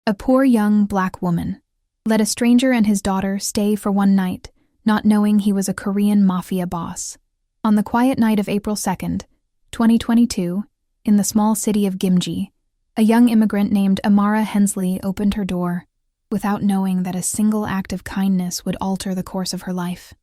A poor young black woman let a stranger and his daughter stay for one night, not knowing he was a Korean Mafia boss. On the quiet night of April 2nd, 2022, in the small city of Gimji, a young immigrant named Amara Hensley opened her door, without knowing that a single act of kindness would alter the course of her life.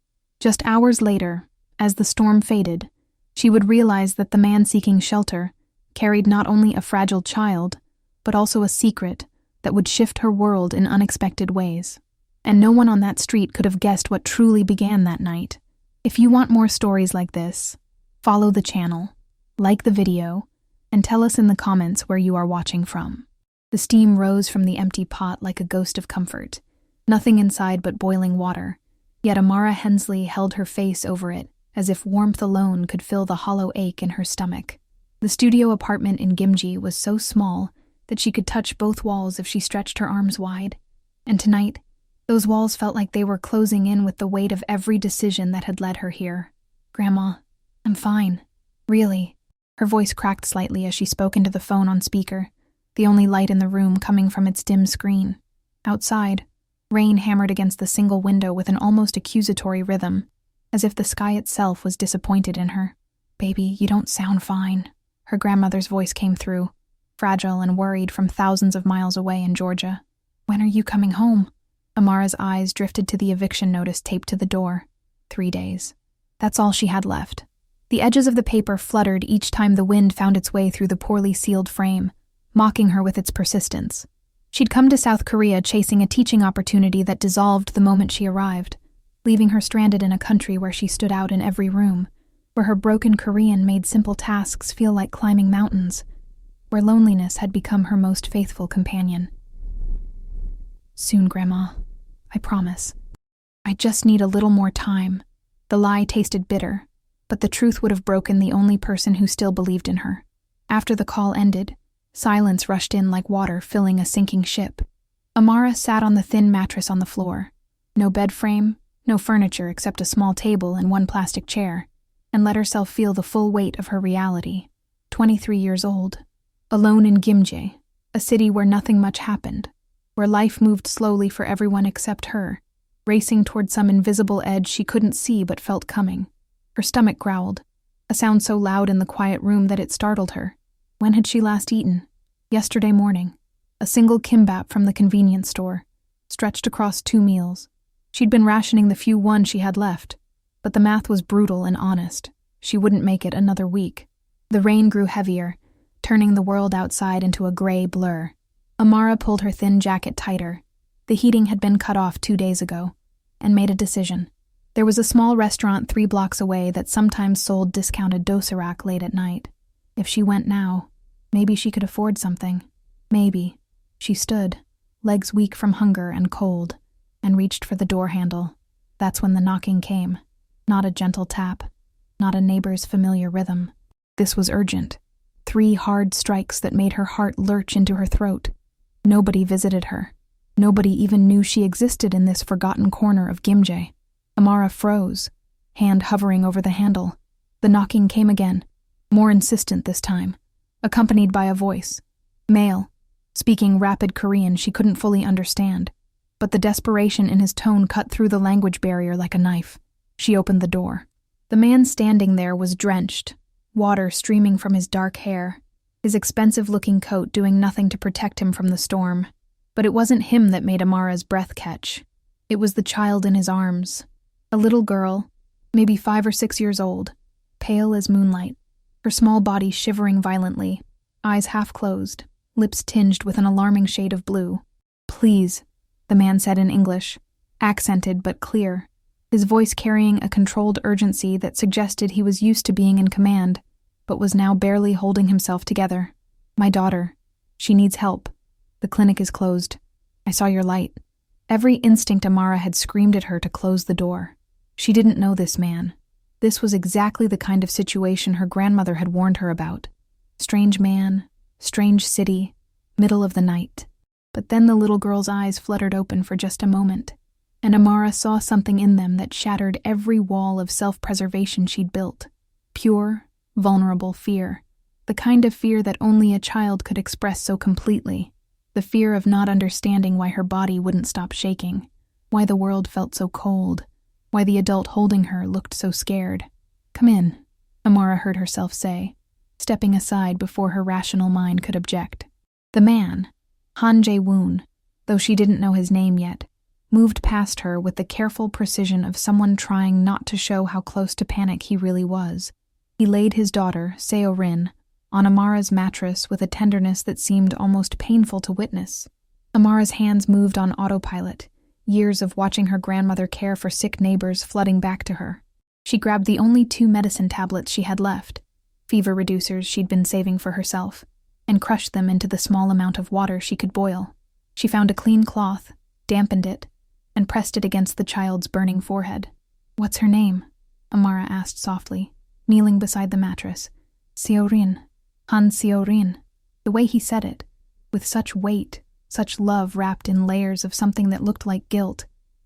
Just hours later, as the storm faded, she would realize that the man seeking shelter carried not only a fragile child, but also a secret that would shift her world in unexpected ways. And no one on that street could have guessed what truly began that night. If you want more stories like this, follow the channel, like the video, and tell us in the comments where you are watching from. The steam rose from the empty pot like a ghost of comfort. Nothing inside but boiling water, yet Amara Hensley held her face over it, as if warmth alone could fill the hollow ache in her stomach. The studio apartment in Gimji was so small that she could touch both walls if she stretched her arms wide. And tonight, those walls felt like they were closing in with the weight of every decision that had led her here. "Grandma, I'm fine. Really." Her voice cracked slightly as she spoke into the phone on speaker, the only light in the room coming from its dim screen. Outside, rain hammered against the single window with an almost accusatory rhythm, as if the sky itself was disappointed in her. "Baby, you don't sound fine." Her grandmother's voice came through, fragile and worried from thousands of miles away in Georgia. "When are you coming home?" Amara's eyes drifted to the eviction notice taped to the door. 3 days. That's all she had left. The edges of the paper fluttered each time the wind found its way through the poorly sealed frame, mocking her with its persistence. She'd come to South Korea chasing a teaching opportunity that dissolved the moment she arrived, leaving her stranded in a country where she stood out in every room, where her broken Korean made simple tasks feel like climbing mountains, where loneliness had become her most faithful companion. "Soon, Grandma. I promise. I just need a little more time." The lie tasted bitter, but the truth would have broken the only person who still believed in her. After the call ended, silence rushed in like water filling a sinking ship. Amara sat on the thin mattress on the floor. No bed frame, no furniture except a small table and one plastic chair, and let herself feel the full weight of her reality. 23 years old. Alone in Gimje, a city where nothing much happened, where life moved slowly for everyone except her, racing toward some invisible edge she couldn't see but felt coming. Her stomach growled, a sound so loud in the quiet room that it startled her. When had she last eaten? Yesterday morning. A single kimbap from the convenience store, stretched across 2 meals. She'd been rationing the few ones she had left, but the math was brutal and honest. She wouldn't make it another week. The rain grew heavier, turning the world outside into a gray blur. Amara pulled her thin jacket tighter. The heating had been cut off 2 days ago, and made a decision. There was a small restaurant 3 blocks away that sometimes sold discounted dosarak late at night. If she went now, maybe she could afford something. Maybe. She stood, legs weak from hunger and cold, and reached for the door handle. That's when the knocking came. Not a gentle tap, not a neighbor's familiar rhythm. This was urgent. 3 hard strikes that made her heart lurch into her throat. Nobody visited her. Nobody even knew she existed in this forgotten corner of Gimje. Amara froze, hand hovering over the handle. The knocking came again, more insistent this time, accompanied by a voice. Male, speaking rapid Korean she couldn't fully understand, but the desperation in his tone cut through the language barrier like a knife. She opened the door. The man standing there was drenched, water streaming from his dark hair, his expensive-looking coat doing nothing to protect him from the storm. But it wasn't him that made Amara's breath catch. It was the child in his arms. A little girl, maybe 5 or 6 years old, pale as moonlight, her small body shivering violently, eyes half closed, lips tinged with an alarming shade of blue. "Please," the man said in English, accented but clear, his voice carrying a controlled urgency that suggested he was used to being in command, but was now barely holding himself together. "My daughter. She needs help. The clinic is closed. I saw your light." Every instinct Amara had screamed at her to close the door. She didn't know this man. This was exactly the kind of situation her grandmother had warned her about. Strange man, strange city, middle of the night. But then the little girl's eyes fluttered open for just a moment, and Amara saw something in them that shattered every wall of self-preservation she'd built. Pure, vulnerable fear. The kind of fear that only a child could express so completely. The fear of not understanding why her body wouldn't stop shaking, why the world felt so cold, why the adult holding her looked so scared. "Come in," Amara heard herself say, stepping aside before her rational mind could object. The man, Han Jae-woon, though she didn't know his name yet, moved past her with the careful precision of someone trying not to show how close to panic he really was. He laid his daughter, Seo-rin, on Amara's mattress with a tenderness that seemed almost painful to witness. Amara's hands moved on autopilot, years of watching her grandmother care for sick neighbors flooding back to her. She grabbed the only 2 medicine tablets she had left, fever reducers she'd been saving for herself, and crushed them into the small amount of water she could boil. She found a clean cloth, dampened it, and pressed it against the child's burning forehead. "What's her name?" Amara asked softly, kneeling beside the mattress. "Seo-rin. Han Seo-rin." The way he said it, with such weight, such love wrapped in layers of something that looked like guilt,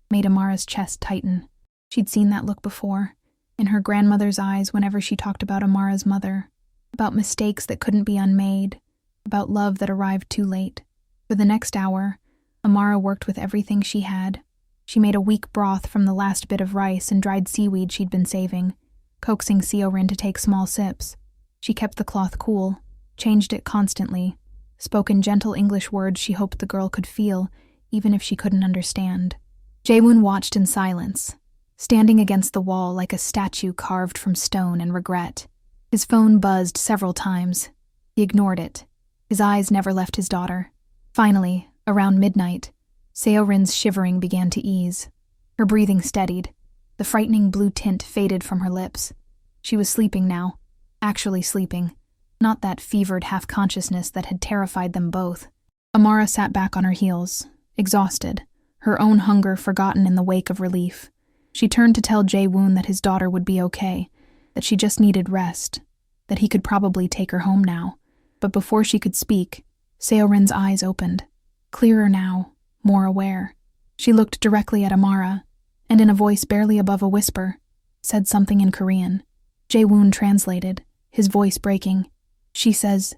made Amara's chest tighten. She'd seen that look before, in her grandmother's eyes whenever she talked about Amara's mother, about mistakes that couldn't be unmade, about love that arrived too late. For the next hour, Amara worked with everything she had. She made a weak broth from the last bit of rice and dried seaweed she'd been saving, coaxing Seo-rin to take small sips. She kept the cloth cool, changed it constantly, spoke in gentle English words she hoped the girl could feel, even if she couldn't understand. Jae-woon watched in silence, standing against the wall like a statue carved from stone and regret. His phone buzzed several times. He ignored it. His eyes never left his daughter. Finally, around midnight, Seo-rin's shivering began to ease. Her breathing steadied. The frightening blue tint faded from her lips. She was sleeping now. Actually sleeping, not that fevered half-consciousness that had terrified them both. Amara sat back on her heels, exhausted, her own hunger forgotten in the wake of relief. She turned to tell Jae-woon that his daughter would be okay, that she just needed rest, that he could probably take her home now. But before she could speak, Seo-rin's eyes opened, clearer now, more aware. She looked directly at Amara, and in a voice barely above a whisper, said something in Korean. Jae-woon translated, his voice breaking. She says,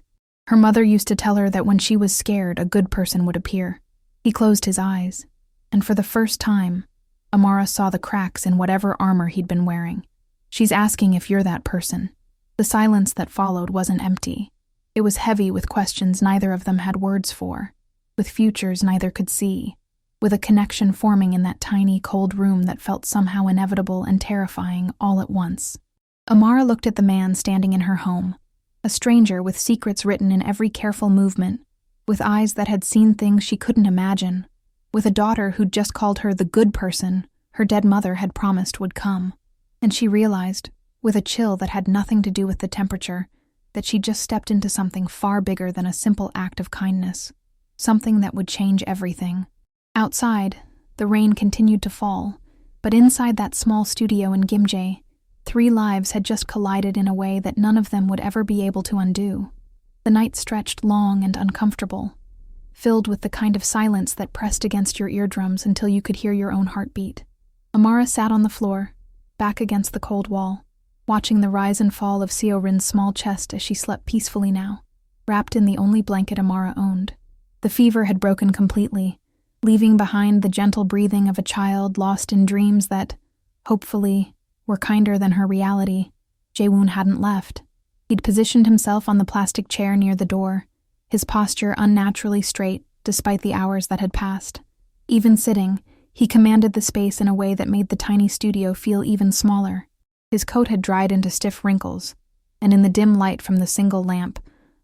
her mother used to tell her that when she was scared, a good person would appear. He closed his eyes, and for the first time, Amara saw the cracks in whatever armor he'd been wearing. "She's asking if you're that person." The silence that followed wasn't empty. It was heavy with questions neither of them had words for, with futures neither could see, with a connection forming in that tiny, cold room that felt somehow inevitable and terrifying all at once. Amara looked at the man standing in her home, a stranger with secrets written in every careful movement, with eyes that had seen things she couldn't imagine, with a daughter who'd just called her the good person her dead mother had promised would come. And she realized, with a chill that had nothing to do with the temperature, that she'd just stepped into something far bigger than a simple act of kindness, something that would change everything. Outside, the rain continued to fall, but inside that small studio in Gimjae, 3 lives had just collided in a way that none of them would ever be able to undo. The night stretched long and uncomfortable, filled with the kind of silence that pressed against your eardrums until you could hear your own heartbeat. Amara sat on the floor, back against the cold wall, watching the rise and fall of Seo-rin's small chest as she slept peacefully now, wrapped in the only blanket Amara owned. The fever had broken completely, leaving behind the gentle breathing of a child lost in dreams that, hopefully, were kinder than her reality. Jae-woon hadn't left. He'd positioned himself on the plastic chair near the door, his posture unnaturally straight despite the hours that had passed. Even sitting, he commanded the space in a way that made the tiny studio feel even smaller. His coat had dried into stiff wrinkles, and in the dim light from the single lamp,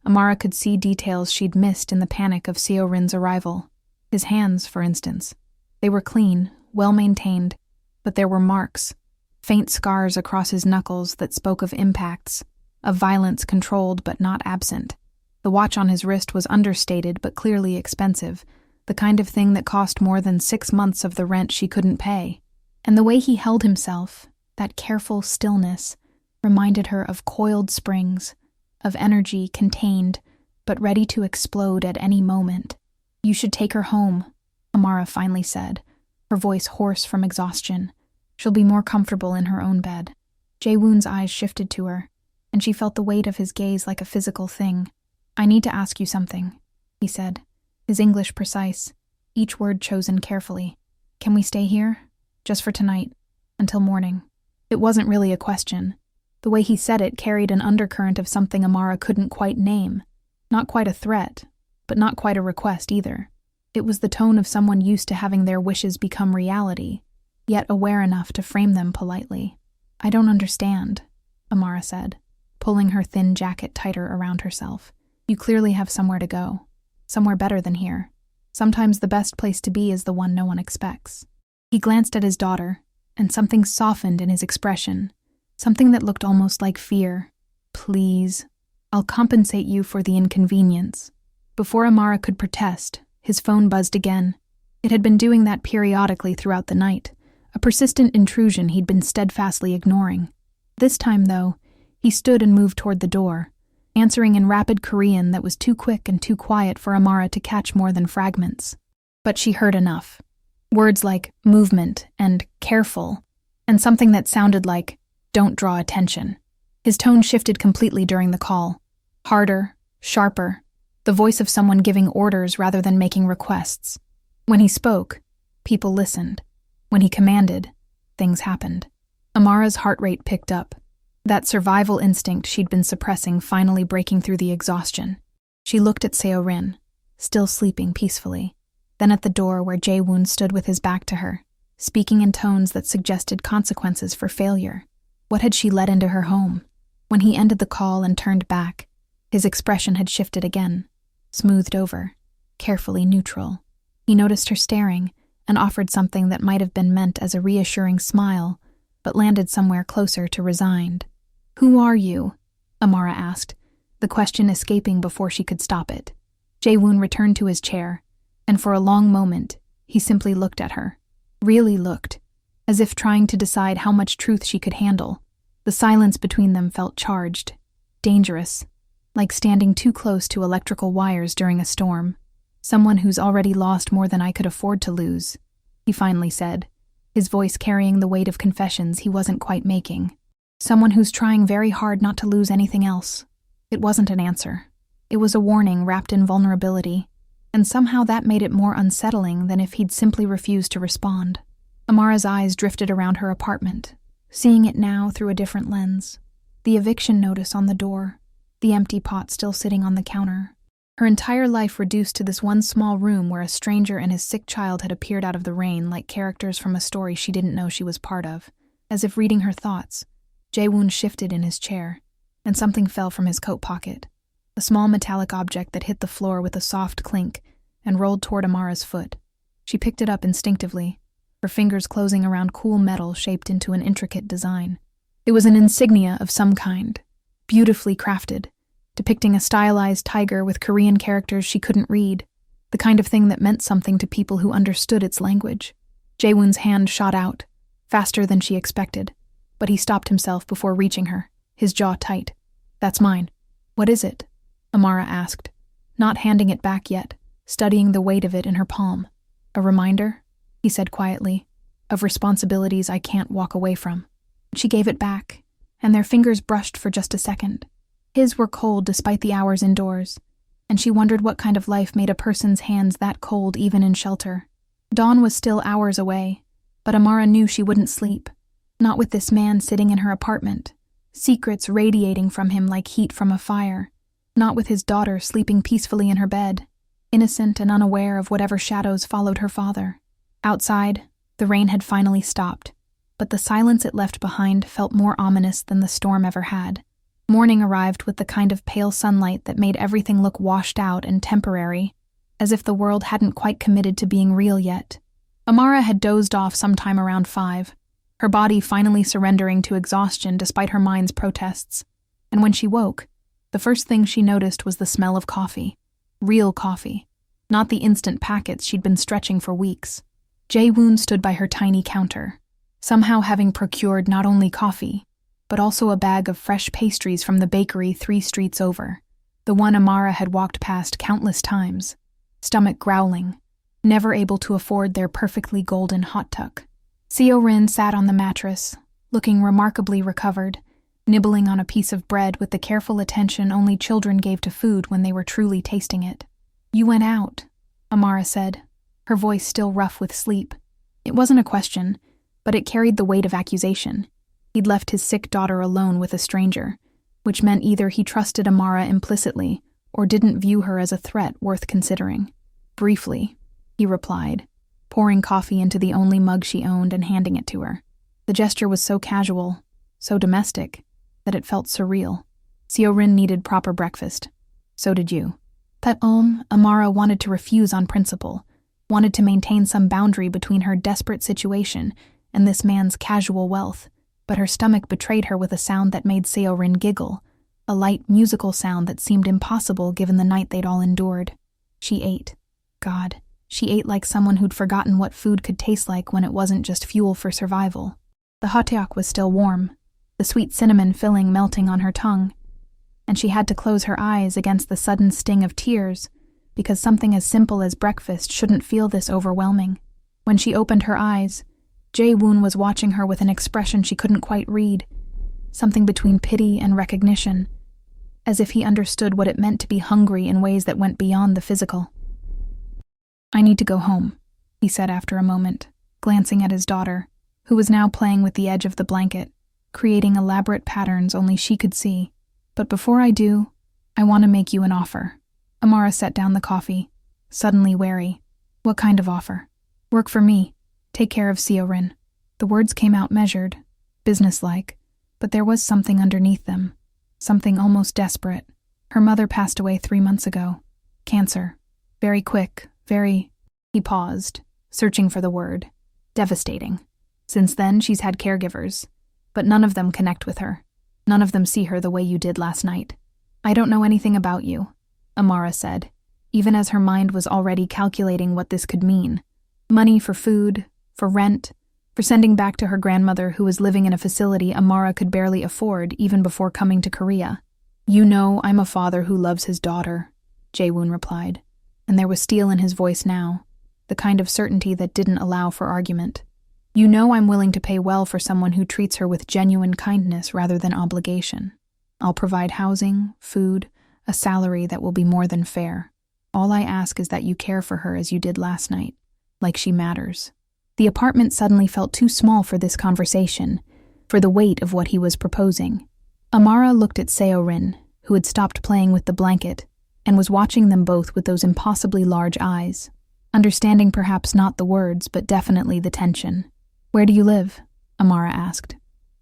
Amara could see details she'd missed in the panic of Seo-rin's arrival. His hands, for instance. They were clean, well-maintained, but there were marks, faint scars across his knuckles that spoke of impacts, of violence controlled but not absent. The watch on his wrist was understated but clearly expensive, the kind of thing that cost more than 6 months of the rent she couldn't pay. And the way he held himself, that careful stillness, reminded her of coiled springs, of energy contained but ready to explode at any moment. "You should take her home," Amara finally said, her voice hoarse from exhaustion. "She'll be more comfortable in her own bed." Jae-woon's eyes shifted to her, and she felt the weight of his gaze like a physical thing. "I need to ask you something," he said, his English precise, each word chosen carefully. "Can we stay here? Just for tonight, until morning." It wasn't really a question. The way he said it carried an undercurrent of something Amara couldn't quite name. Not quite a threat, but not quite a request either. It was the tone of someone used to having their wishes become reality, yet aware enough to frame them politely. "I don't understand," Amara said, pulling her thin jacket tighter around herself. "You clearly have somewhere to go. Somewhere better than here. Sometimes the best place to be is the one no one expects." He glanced at his daughter, and something softened in his expression, something that looked almost like fear. "Please, I'll compensate you for the inconvenience." Before Amara could protest, his phone buzzed again. It had been doing that periodically throughout the night, a persistent intrusion he'd been steadfastly ignoring. This time, though, he stood and moved toward the door, answering in rapid Korean that was too quick and too quiet for Amara to catch more than fragments. But she heard enough. Words like movement and careful, and something that sounded like don't draw attention. His tone shifted completely during the call. Harder, sharper, the voice of someone giving orders rather than making requests. When he spoke, people listened. When he commanded, things happened. Amara's heart rate picked up, that survival instinct she'd been suppressing finally breaking through the exhaustion. She looked at Seo-rin, still sleeping peacefully, then at the door where Jae-woon stood with his back to her, speaking in tones that suggested consequences for failure. What had she let into her home? When he ended the call and turned back, his expression had shifted again, smoothed over, carefully neutral. He noticed her staring and offered something that might have been meant as a reassuring smile, but landed somewhere closer to resigned. "Who are you?" Amara asked, the question escaping before she could stop it. Jae-woon returned to his chair, and for a long moment, he simply looked at her. Really looked, as if trying to decide how much truth she could handle. The silence between them felt charged, dangerous, like standing too close to electrical wires during a storm. "Someone who's already lost more than I could afford to lose," he finally said, his voice carrying the weight of confessions he wasn't quite making. "Someone who's trying very hard not to lose anything else." It wasn't an answer. It was a warning wrapped in vulnerability, and somehow that made it more unsettling than if he'd simply refused to respond. Amara's eyes drifted around her apartment, seeing it now through a different lens. The eviction notice on the door, the empty pot still sitting on the counter. Her entire life reduced to this one small room where a stranger and his sick child had appeared out of the rain like characters from a story she didn't know she was part of. As if reading her thoughts, Jae-woon shifted in his chair, and something fell from his coat pocket. A small metallic object that hit the floor with a soft clink and rolled toward Amara's foot. She picked it up instinctively, her fingers closing around cool metal shaped into an intricate design. It was an insignia of some kind, beautifully crafted, depicting a stylized tiger with Korean characters she couldn't read, the kind of thing that meant something to people who understood its language. Jae-woon's hand shot out, faster than she expected, but he stopped himself before reaching her, his jaw tight. "That's mine." "What is it?" Amara asked, not handing it back yet, studying the weight of it in her palm. "A reminder," he said quietly, "of responsibilities I can't walk away from." She gave it back, and their fingers brushed for just a second. His were cold despite the hours indoors, and she wondered what kind of life made a person's hands that cold even in shelter. Dawn was still hours away, but Amara knew she wouldn't sleep. Not with this man sitting in her apartment, secrets radiating from him like heat from a fire. Not with his daughter sleeping peacefully in her bed, innocent and unaware of whatever shadows followed her father. Outside, the rain had finally stopped, but the silence it left behind felt more ominous than the storm ever had. Morning arrived with the kind of pale sunlight that made everything look washed out and temporary, as if the world hadn't quite committed to being real yet. Amara had dozed off sometime around 5, her body finally surrendering to exhaustion despite her mind's protests. And when she woke, the first thing she noticed was the smell of coffee. Real coffee, not the instant packets she'd been stretching for weeks. Jae-woon stood by her tiny counter, somehow having procured not only coffee, but also a bag of fresh pastries from the bakery 3 streets over, the one Amara had walked past countless times, stomach growling, never able to afford their perfectly golden hot tuck. Seo-rin sat on the mattress, looking remarkably recovered, nibbling on a piece of bread with the careful attention only children gave to food when they were truly tasting it. "You went out," Amara said, her voice still rough with sleep. It wasn't a question, but it carried the weight of accusation. He'd left his sick daughter alone with a stranger, which meant either he trusted Amara implicitly or didn't view her as a threat worth considering. Briefly, he replied, pouring coffee into the only mug she owned and handing it to her. The gesture was so casual, so domestic, that it felt surreal. Seo-rin needed proper breakfast. So did you. Amara wanted to refuse on principle, wanted to maintain some boundary between her desperate situation and this man's casual wealth, but her stomach betrayed her with a sound that made Seo-rin giggle, a light musical sound that seemed impossible given the night they'd all endured. She ate. God, she ate like someone who'd forgotten what food could taste like when it wasn't just fuel for survival. The hotteok was still warm, the sweet cinnamon filling melting on her tongue, and she had to close her eyes against the sudden sting of tears because something as simple as breakfast shouldn't feel this overwhelming. When she opened her eyes, Jae-woon was watching her with an expression she couldn't quite read, something between pity and recognition, as if he understood what it meant to be hungry in ways that went beyond the physical. "I need to go home," he said after a moment, glancing at his daughter, who was now playing with the edge of the blanket, creating elaborate patterns only she could see. "But before I do, I want to make you an offer." Amara set down the coffee, suddenly wary. "What kind of offer?" "Work for me. Take care of Seo-rin." The words came out measured, businesslike, but there was something underneath them, something almost desperate. Her mother passed away 3 months ago. Cancer. Very quick, very... He paused, searching for the word. Devastating. Since then, she's had caregivers, but none of them connect with her. None of them see her the way you did last night. "I don't know anything about you," Amara said, even as her mind was already calculating what this could mean. Money for food, for rent, for sending back to her grandmother who was living in a facility Amara could barely afford even before coming to Korea. "You know I'm a father who loves his daughter," Jae-woon replied, and there was steel in his voice now, the kind of certainty that didn't allow for argument. "You know I'm willing to pay well for someone who treats her with genuine kindness rather than obligation. I'll provide housing, food, a salary that will be more than fair. All I ask is that you care for her as you did last night, like she matters." The apartment suddenly felt too small for this conversation, for the weight of what he was proposing. Amara looked at Seo-rin, who had stopped playing with the blanket, and was watching them both with those impossibly large eyes, understanding perhaps not the words, but definitely the tension. "Where do you live?" Amara asked.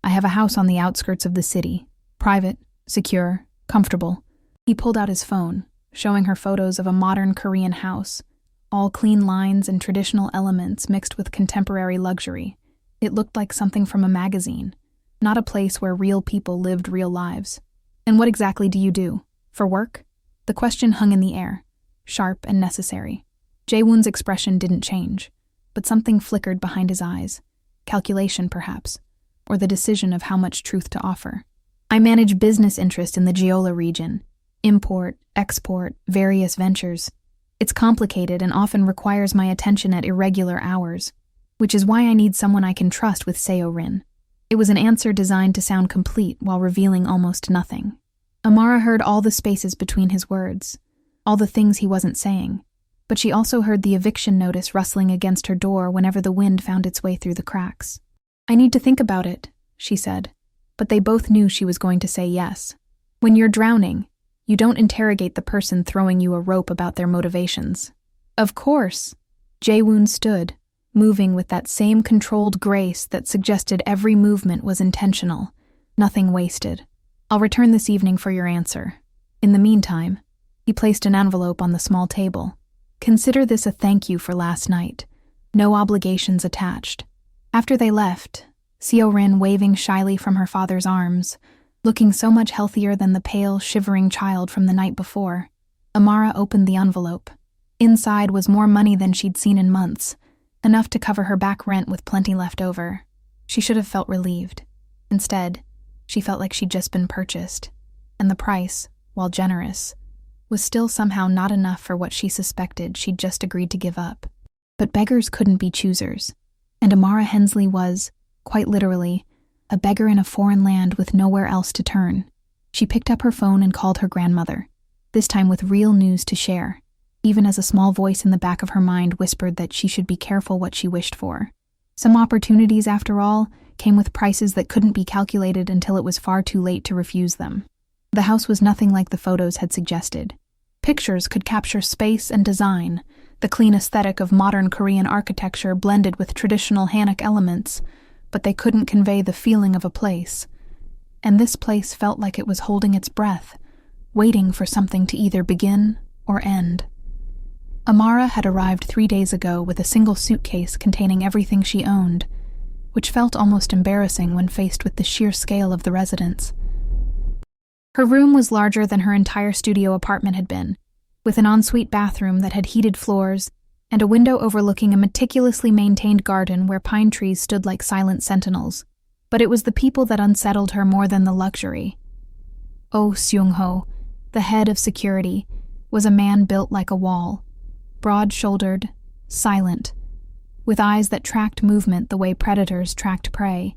"I have a house on the outskirts of the city. Private, secure, comfortable." He pulled out his phone, showing her photos of a modern Korean house, all clean lines and traditional elements mixed with contemporary luxury. It looked like something from a magazine, not a place where real people lived real lives. "And what exactly do you do? For work?" The question hung in the air, sharp and necessary. Jae-woon's expression didn't change, but something flickered behind his eyes. Calculation, perhaps, or the decision of how much truth to offer. "I manage business interests in the Jeolla region. Import, export, various ventures. It's complicated and often requires my attention at irregular hours, which is why I need someone I can trust with Seo-rin." It was an answer designed to sound complete while revealing almost nothing. Amara heard all the spaces between his words, all the things he wasn't saying, but she also heard the eviction notice rustling against her door whenever the wind found its way through the cracks. "I need to think about it," she said, but they both knew she was going to say yes. When you're drowning, you don't interrogate the person throwing you a rope about their motivations. "Of course." Jae-woon stood, moving with that same controlled grace that suggested every movement was intentional, nothing wasted. "I'll return this evening for your answer. In the meantime," he placed an envelope on the small table. "Consider this a thank you for last night. No obligations attached." After they left, Seo-rin waving shyly from her father's arms, looking so much healthier than the pale, shivering child from the night before, Amara opened the envelope. Inside was more money than she'd seen in months, enough to cover her back rent with plenty left over. She should have felt relieved. Instead, she felt like she'd just been purchased, and the price, while generous, was still somehow not enough for what she suspected she'd just agreed to give up. But beggars couldn't be choosers, and Amara Hensley was, quite literally, a beggar in a foreign land with nowhere else to turn. She picked up her phone and called her grandmother, this time with real news to share. even as a small voice in the back of her mind whispered that she should be careful what she wished for. Some opportunities, after all, came with prices that couldn't be calculated until it was far too late to refuse them. The house was nothing like the photos had suggested. Pictures could capture space and design, the clean aesthetic of modern Korean architecture blended with traditional Hanok elements, but they couldn't convey the feeling of a place. And this place felt like it was holding its breath, waiting for something to either begin or end. Amara had arrived 3 days ago with a single suitcase containing everything she owned, which felt almost embarrassing when faced with the sheer scale of the residence. Her room was larger than her entire studio apartment had been, with an ensuite bathroom that had heated floors and a window overlooking a meticulously maintained garden where pine trees stood like silent sentinels. But it was the people that unsettled her more than the luxury. Oh Seung-ho, the head of security, was a man built like a wall, broad-shouldered, silent, with eyes that tracked movement the way predators tracked prey.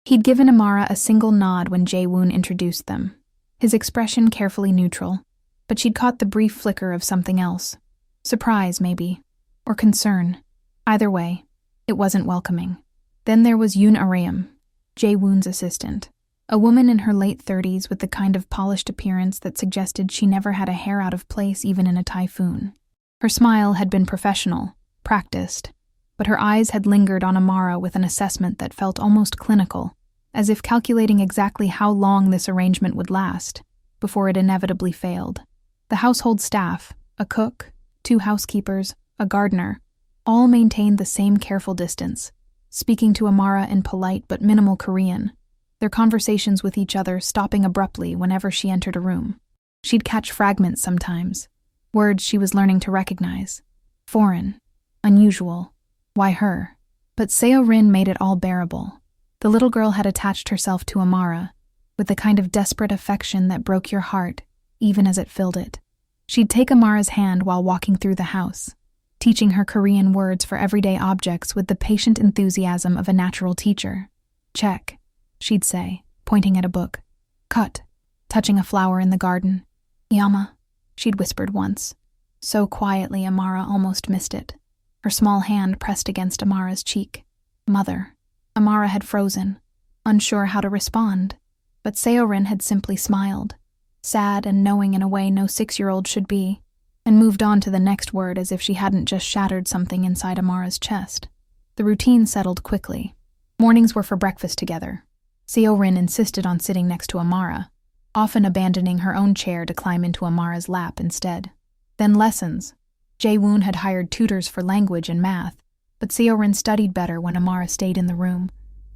He'd given Amara a single nod when Jae-woon introduced them, his expression carefully neutral, but she'd caught the brief flicker of something else. Surprise, maybe, or concern. Either way, it wasn't welcoming. Then there was Yoon Areum, Jae-woon's assistant, a woman in her late 30s with the kind of polished appearance that suggested she never had a hair out of place even in a typhoon. Her smile had been professional, practiced, but her eyes had lingered on Amara with an assessment that felt almost clinical, as if calculating exactly how long this arrangement would last, before it inevitably failed. The household staff, a cook, 2 housekeepers, a gardener, all maintained the same careful distance, speaking to Amara in polite but minimal Korean, their conversations with each other stopping abruptly whenever she entered a room. She'd catch fragments sometimes, words she was learning to recognize. Foreign, unusual, why her? But Seo-rin made it all bearable. The little girl had attached herself to Amara, with the kind of desperate affection that broke your heart, even as it filled it. She'd take Amara's hand while walking through the house, teaching her Korean words for everyday objects with the patient enthusiasm of a natural teacher. Check, she'd say, pointing at a book. Cut, touching a flower in the garden. Yama, she'd whispered once, so quietly Amara almost missed it. Her small hand pressed against Amara's cheek. Mother. Amara had frozen, unsure how to respond, but Seo-rin had simply smiled, sad and knowing in a way no 6-year-old should be, and moved on to the next word as if she hadn't just shattered something inside Amara's chest. The routine settled quickly. Mornings were for breakfast together. Seo-rin insisted on sitting next to Amara, often abandoning her own chair to climb into Amara's lap instead. Then lessons. Jae-woon had hired tutors for language and math, but Seo-rin studied better when Amara stayed in the room,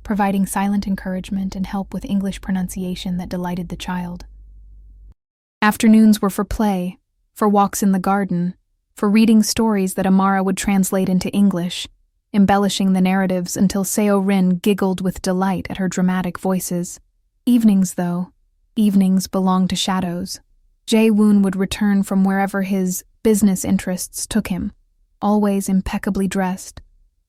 providing silent encouragement and help with English pronunciation that delighted the child. Afternoons were for play, for walks in the garden, for reading stories that Amara would translate into English, embellishing the narratives until Seo-rin giggled with delight at her dramatic voices. Evenings, though, evenings belonged to shadows. Jae-woon would return from wherever his business interests took him, always impeccably dressed,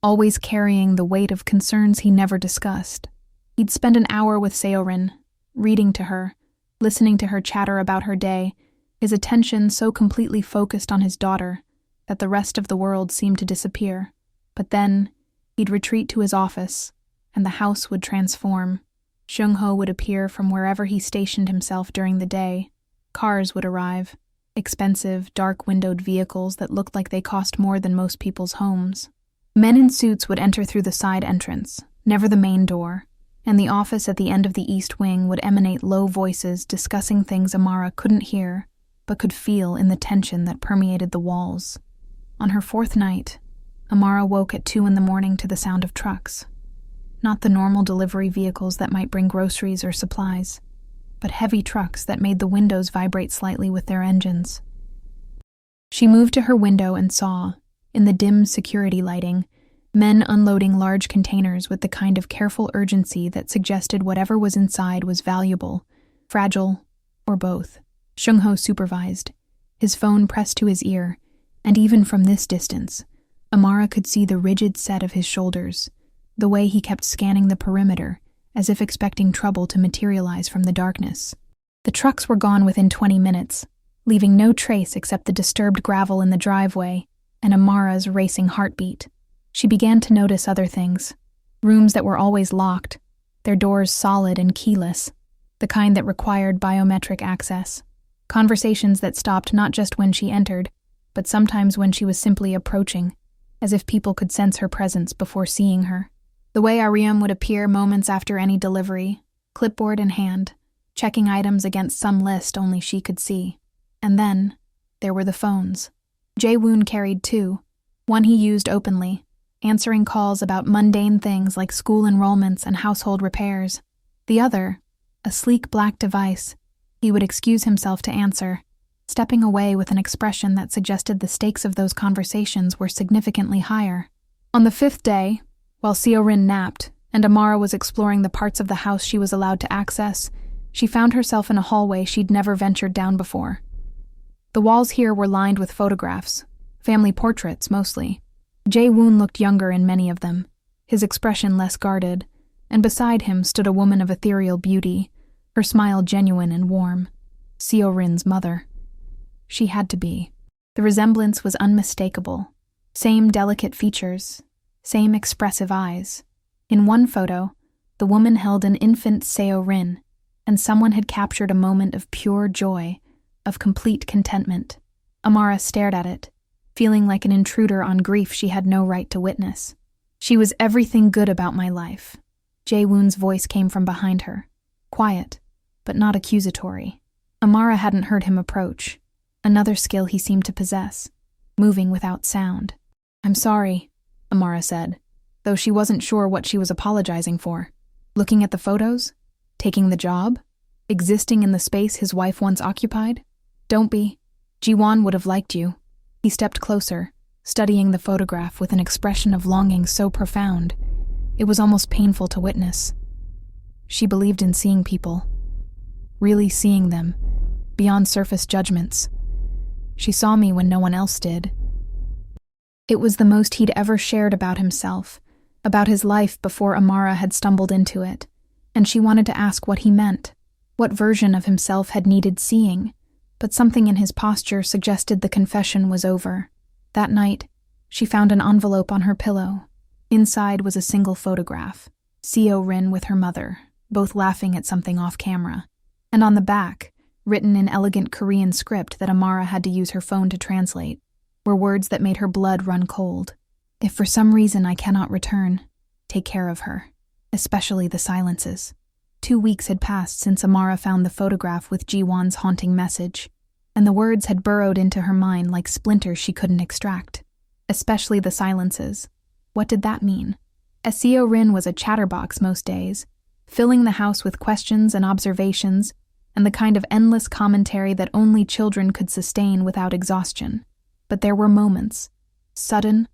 always carrying the weight of concerns he never discussed. He'd spend an hour with Seo-rin, reading to her, listening to her chatter about her day, his attention so completely focused on his daughter that the rest of the world seemed to disappear. But then, he'd retreat to his office, and the house would transform. Seung-ho would appear from wherever he stationed himself during the day. Cars would arrive, expensive, dark-windowed vehicles that looked like they cost more than most people's homes. Men in suits would enter through the side entrance, never the main door, and the office at the end of the east wing would emanate low voices discussing things Amara couldn't hear, but could feel in the tension that permeated the walls. On her 4th night, Amara woke at 2 a.m. to the sound of trucks. Not the normal delivery vehicles that might bring groceries or supplies, but heavy trucks that made the windows vibrate slightly with their engines. She moved to her window and saw, in the dim security lighting, men unloading large containers with the kind of careful urgency that suggested whatever was inside was valuable, fragile, or both. Seung-ho supervised, his phone pressed to his ear, and even from this distance, Amara could see the rigid set of his shoulders, the way he kept scanning the perimeter, as if expecting trouble to materialize from the darkness. The trucks were gone within 20 minutes, leaving no trace except the disturbed gravel in the driveway and Amara's racing heartbeat. She began to notice other things. Rooms that were always locked, their doors solid and keyless, the kind that required biometric access. Conversations that stopped not just when she entered, but sometimes when she was simply approaching, as if people could sense her presence before seeing her. The way Ariam would appear moments after any delivery, clipboard in hand, checking items against some list only she could see. And then, there were the phones. Jae-woon carried two, one he used openly, answering calls about mundane things like school enrollments and household repairs. The other, a sleek black device, he would excuse himself to answer, stepping away with an expression that suggested the stakes of those conversations were significantly higher. On the fifth day, while Seo-rin napped and Amara was exploring the parts of the house she was allowed to access, she found herself in a hallway she'd never ventured down before. The walls here were lined with photographs, family portraits mostly. Jae-woon looked younger in many of them, his expression less guarded, and beside him stood a woman of ethereal beauty, her smile genuine and warm. Seo-rin's mother. She had to be. The resemblance was unmistakable. Same delicate features, same expressive eyes. In one photo, the woman held an infant Seo-rin, and someone had captured a moment of pure joy, of complete contentment. Amara stared at it, feeling like an intruder on grief she had no right to witness. She was everything good about my life. Jae-woon's voice came from behind her, quiet, but not accusatory. Amara hadn't heard him approach, another skill he seemed to possess, moving without sound. "I'm sorry," Amara said, though she wasn't sure what she was apologizing for. Looking at the photos? Taking the job? Existing in the space his wife once occupied? "Don't be. Ji-won would have liked you." He stepped closer, studying the photograph with an expression of longing so profound, it was almost painful to witness. She believed in seeing people, really seeing them, beyond surface judgments. She saw me when no one else did. It was the most he'd ever shared about himself, about his life before Amara had stumbled into it, and she wanted to ask what he meant, what version of himself had needed seeing, but something in his posture suggested the confession was over. That night, she found an envelope on her pillow. Inside was a single photograph, Seo-rin with her mother, both laughing at something off camera. And on the back, written in elegant Korean script that Amara had to use her phone to translate, were words that made her blood run cold. "If for some reason I cannot return, take care of her, especially the silences." 2 weeks had passed since Amara found the photograph with Ji-won's haunting message, and the words had burrowed into her mind like splinters she couldn't extract. Especially the silences. What did that mean? Seo-rin was a chatterbox most days, filling the house with questions and observations, and the kind of endless commentary that only children could sustain without exhaustion. But there were moments, sudden,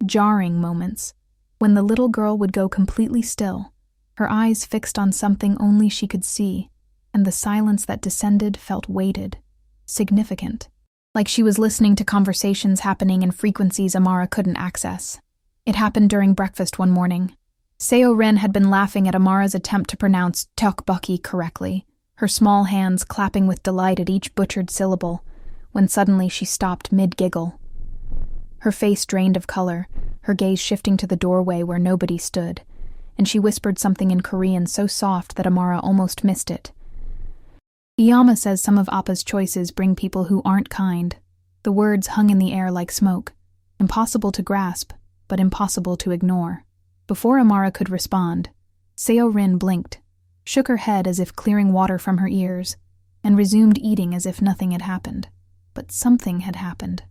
jarring moments, when the little girl would go completely still, her eyes fixed on something only she could see, and the silence that descended felt weighted, significant, like she was listening to conversations happening in frequencies Amara couldn't access. It happened during breakfast one morning. Seo-rin had been laughing at Amara's attempt to pronounce tteokbokki correctly, her small hands clapping with delight at each butchered syllable, when suddenly she stopped mid-giggle. Her face drained of color, her gaze shifting to the doorway where nobody stood, and she whispered something in Korean so soft that Amara almost missed it. "Iyama says some of Appa's choices bring people who aren't kind." The words hung in the air like smoke, impossible to grasp, but impossible to ignore. Before Amara could respond, Seo-rin blinked, shook her head as if clearing water from her ears, and resumed eating as if nothing had happened. But something had happened.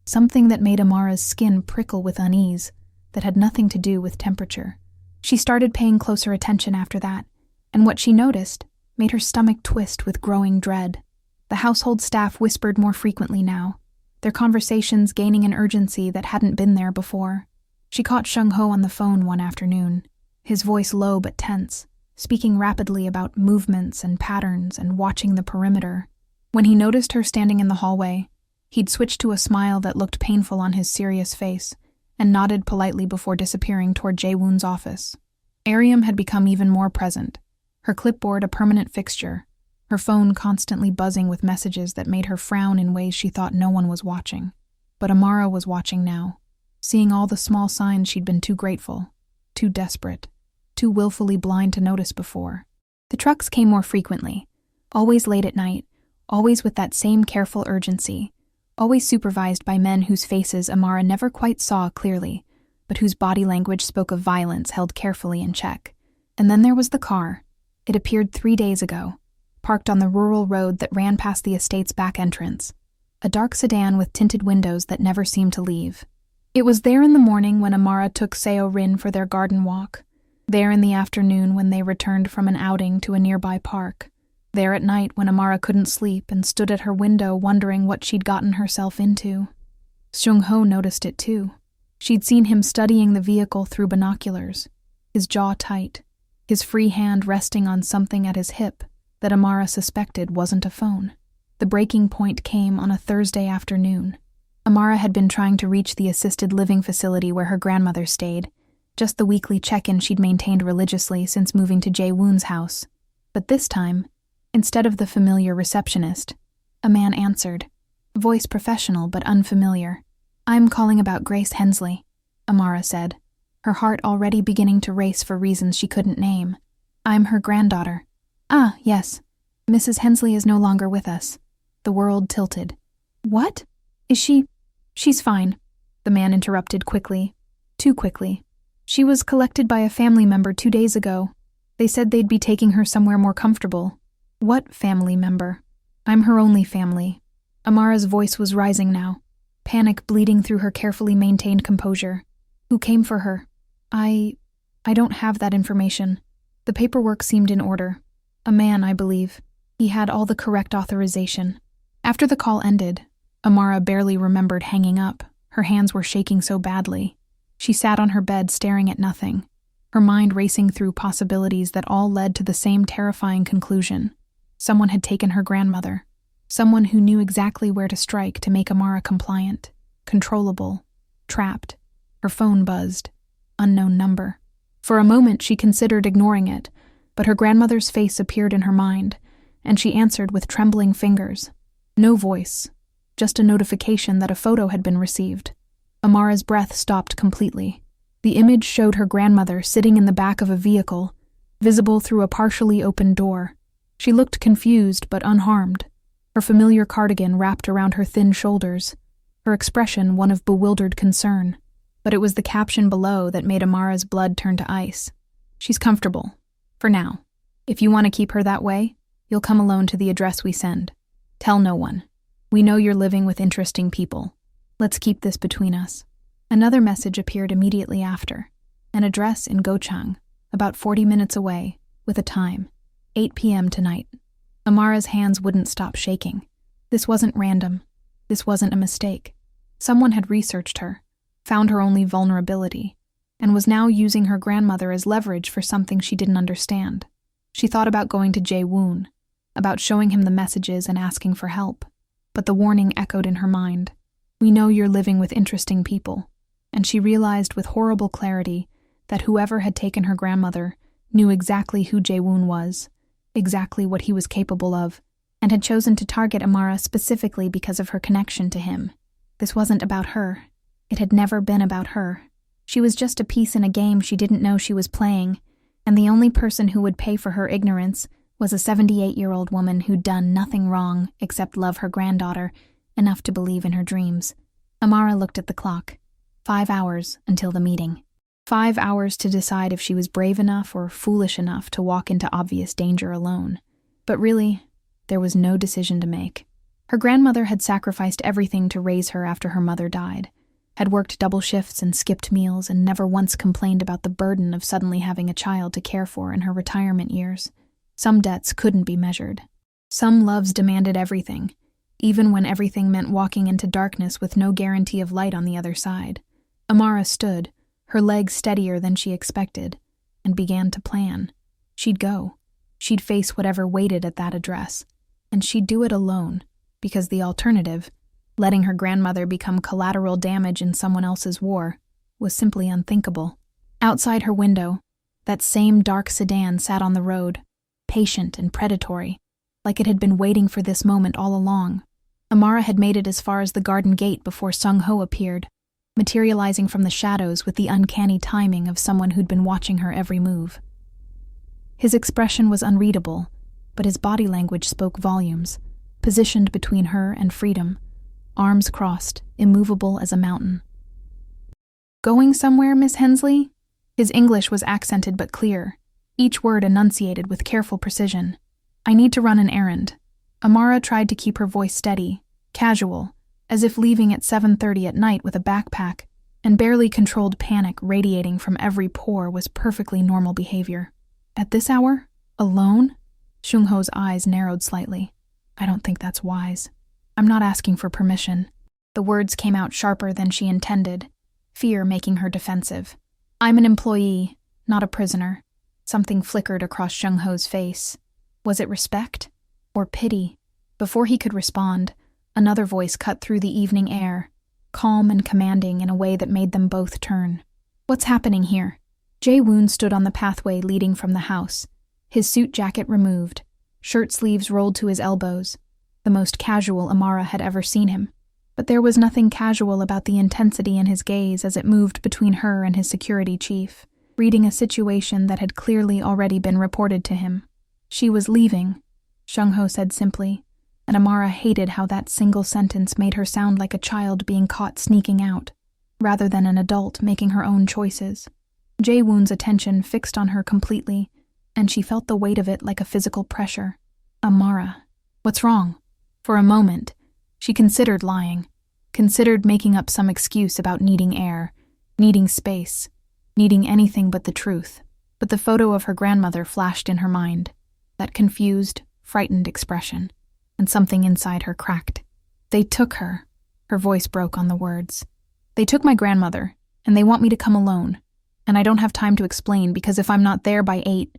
Something that made Amara's skin prickle with unease, that had nothing to do with temperature. She started paying closer attention after that, and what she noticed made her stomach twist with growing dread. The household staff whispered more frequently now, their conversations gaining an urgency that hadn't been there before. She caught Shung-ho on the phone one afternoon, his voice low but tense, speaking rapidly about movements and patterns and watching the perimeter. When he noticed her standing in the hallway, he'd switched to a smile that looked painful on his serious face and nodded politely before disappearing toward Jae-woon's office. Ariam had become even more present, her clipboard a permanent fixture, her phone constantly buzzing with messages that made her frown in ways she thought no one was watching. But Amara was watching now, seeing all the small signs she'd been too grateful, too desperate, too willfully blind to notice before. The trucks came more frequently, always late at night, always with that same careful urgency, always supervised by men whose faces Amara never quite saw clearly, but whose body language spoke of violence held carefully in check. And then there was the car. It appeared 3 days ago, parked on the rural road that ran past the estate's back entrance, a dark sedan with tinted windows that never seemed to leave. It was there in the morning when Amara took Seo Rin for their garden walk, there in the afternoon when they returned from an outing to a nearby park, there at night when Amara couldn't sleep and stood at her window wondering what she'd gotten herself into. Seung-ho noticed it too. She'd seen him studying the vehicle through binoculars, his jaw tight, his free hand resting on something at his hip that Amara suspected wasn't a phone. The breaking point came on a Thursday afternoon. Amara had been trying to reach the assisted living facility where her grandmother stayed, just the weekly check-in she'd maintained religiously since moving to Jae-woon's house. But this time, instead of the familiar receptionist, a man answered, voice professional but unfamiliar. "I'm calling about Grace Hensley," Amara said, her heart already beginning to race for reasons she couldn't name. "I'm her granddaughter." "Ah, yes. Mrs. Hensley is no longer with us." The world tilted. "What? Is she—" "She's fine," the man interrupted quickly. Too quickly. "She was collected by a family member 2 days ago. They said they'd be taking her somewhere more comfortable." "What family member?" "I'm her only family." Amara's voice was rising now, panic bleeding through her carefully maintained composure. "Who came for her?" I don't have that information. The paperwork seemed in order. A man, I believe. He had all the correct authorization." After the call ended, Amara barely remembered hanging up. Her hands were shaking so badly. She sat on her bed staring at nothing, her mind racing through possibilities that all led to the same terrifying conclusion. Someone had taken her grandmother. Someone who knew exactly where to strike to make Amara compliant, controllable, trapped. Her phone buzzed. Unknown number. For a moment she considered ignoring it, but her grandmother's face appeared in her mind, and she answered with trembling fingers. No voice, just a notification that a photo had been received. Amara's breath stopped completely. The image showed her grandmother sitting in the back of a vehicle, visible through a partially open door. She looked confused but unharmed, her familiar cardigan wrapped around her thin shoulders, her expression one of bewildered concern. But it was the caption below that made Amara's blood turn to ice. "She's comfortable. For now. If you want to keep her that way, you'll come alone to the address we send. Tell no one. We know you're living with interesting people. Let's keep this between us." Another message appeared immediately after. An address in Gochang, about 40 minutes away, with a time. 8 p.m. tonight. Amara's hands wouldn't stop shaking. This wasn't random. This wasn't a mistake. Someone had researched her, found her only vulnerability, and was now using her grandmother as leverage for something she didn't understand. She thought about going to Jae-woon, about showing him the messages and asking for help, but the warning echoed in her mind. We know you're living with interesting people, and she realized with horrible clarity that whoever had taken her grandmother knew exactly who Jae-woon was, exactly what he was capable of, and had chosen to target Amara specifically because of her connection to him. This wasn't about her. It had never been about her. She was just a piece in a game she didn't know she was playing, and the only person who would pay for her ignorance was a 78-year-old woman who'd done nothing wrong except love her granddaughter enough to believe in her dreams. Amara looked at the clock. 5 hours until the meeting. 5 hours to decide if she was brave enough or foolish enough to walk into obvious danger alone. But really, there was no decision to make. Her grandmother had sacrificed everything to raise her after her mother died, had worked double shifts and skipped meals and never once complained about the burden of suddenly having a child to care for in her retirement years. Some debts couldn't be measured. Some loves demanded everything, even when everything meant walking into darkness with no guarantee of light on the other side. Amara stood, her legs steadier than she expected, and began to plan. She'd go. She'd face whatever waited at that address, and she'd do it alone, because the alternative, letting her grandmother become collateral damage in someone else's war, was simply unthinkable. Outside her window, that same dark sedan sat on the road, patient and predatory, like it had been waiting for this moment all along. Amara had made it as far as the garden gate before Sung-ho appeared, materializing from the shadows with the uncanny timing of someone who'd been watching her every move. His expression was unreadable, but his body language spoke volumes, positioned between her and freedom, arms crossed, immovable as a mountain. "Going somewhere, Miss Hensley?" His English was accented but clear, each word enunciated with careful precision. "I need to run an errand." Amara tried to keep her voice steady, casual, as if leaving at 7:30 at night with a backpack, and barely controlled panic radiating from every pore was perfectly normal behavior. "At this hour? Alone?" Sung-ho's eyes narrowed slightly. "I don't think that's wise. I'm not asking for permission." The words came out sharper than she intended, fear making her defensive. "I'm an employee, not a prisoner." Something flickered across Sung-ho's face. Was it respect? Or pity? Before he could respond, another voice cut through the evening air, calm and commanding in a way that made them both turn. "What's happening here?" Jae-woon stood on the pathway leading from the house, his suit jacket removed, shirt sleeves rolled to his elbows, the most casual Amara had ever seen him. But there was nothing casual about the intensity in his gaze as it moved between her and his security chief, reading a situation that had clearly already been reported to him. "She was leaving," Sung-ho said simply, and Amara hated how that single sentence made her sound like a child being caught sneaking out, rather than an adult making her own choices. Jae-woon's attention fixed on her completely, and she felt the weight of it like a physical pressure. "Amara, what's wrong?" For a moment, she considered lying, considered making up some excuse about needing air, needing space, needing anything but the truth. But the photo of her grandmother flashed in her mind, that confused, frightened expression, and something inside her cracked. "They took her." Her voice broke on the words. "They took my grandmother, and they want me to come alone. And I don't have time to explain because if I'm not there by 8...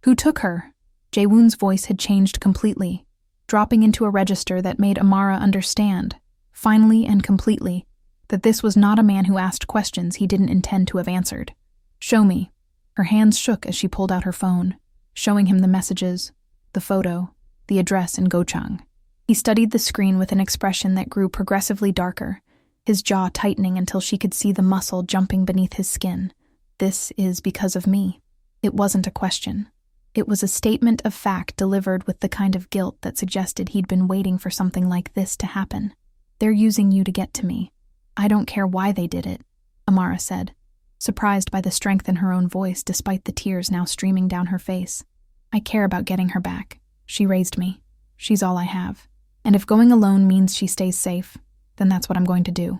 Who took her?" Jae-woon's voice had changed completely, dropping into a register that made Amara understand, finally and completely, that this was not a man who asked questions he didn't intend to have answered. "Show me." Her hands shook as she pulled out her phone, showing him the messages, the photo, the address in Gochang. He studied the screen with an expression that grew progressively darker, his jaw tightening until she could see the muscle jumping beneath his skin. "This is because of me." It wasn't a question. It was a statement of fact delivered with the kind of guilt that suggested he'd been waiting for something like this to happen. "They're using you to get to me. I don't care why they did it," Amara said, surprised by the strength in her own voice despite the tears now streaming down her face. "I care about getting her back. She raised me. She's all I have. And if going alone means she stays safe, then that's what I'm going to do."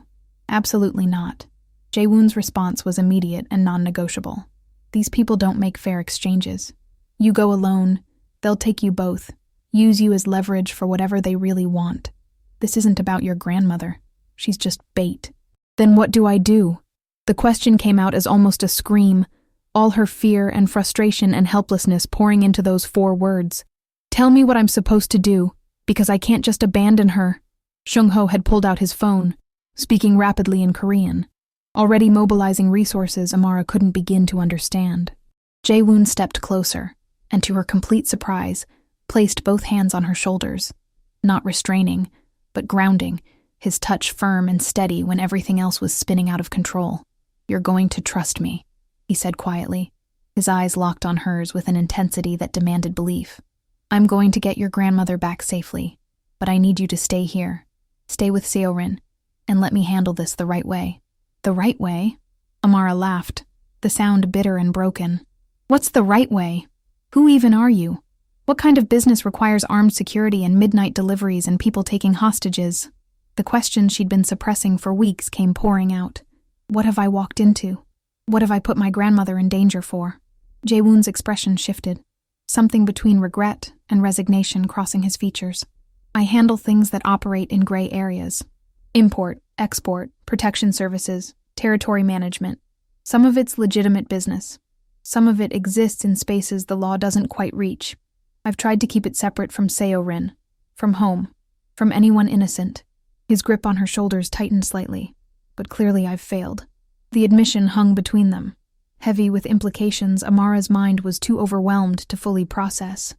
"Absolutely not." Jae-woon's response was immediate and non-negotiable. "These people don't make fair exchanges. You go alone, they'll take you both, use you as leverage for whatever they really want. This isn't about your grandmother. She's just bait." "Then what do I do?" The question came out as almost a scream, all her fear and frustration and helplessness pouring into those 4 words. "Tell me what I'm supposed to do, because I can't just abandon her." Sung-ho had pulled out his phone, speaking rapidly in Korean, already mobilizing resources Amara couldn't begin to understand. Jae-woon stepped closer, and to her complete surprise, placed both hands on her shoulders, not restraining, but grounding, his touch firm and steady when everything else was spinning out of control. "You're going to trust me," he said quietly, his eyes locked on hers with an intensity that demanded belief. "I'm going to get your grandmother back safely, but I need you to stay here. Stay with Seorin, and let me handle this the right way." "The right way?" Amara laughed, the sound bitter and broken. "What's the right way? Who even are you? What kind of business requires armed security and midnight deliveries and people taking hostages?" The questions she'd been suppressing for weeks came pouring out. "What have I walked into? What have I put my grandmother in danger for?" Jae-woon's expression shifted, something between regret and resignation crossing his features. "I handle things that operate in gray areas. Import, export, protection services, territory management. Some of it's legitimate business. Some of it exists in spaces the law doesn't quite reach. I've tried to keep it separate from Seorin, from home, from anyone innocent." His grip on her shoulders tightened slightly, but clearly I've failed. The admission hung between them, heavy with implications Amara's mind was too overwhelmed to fully process.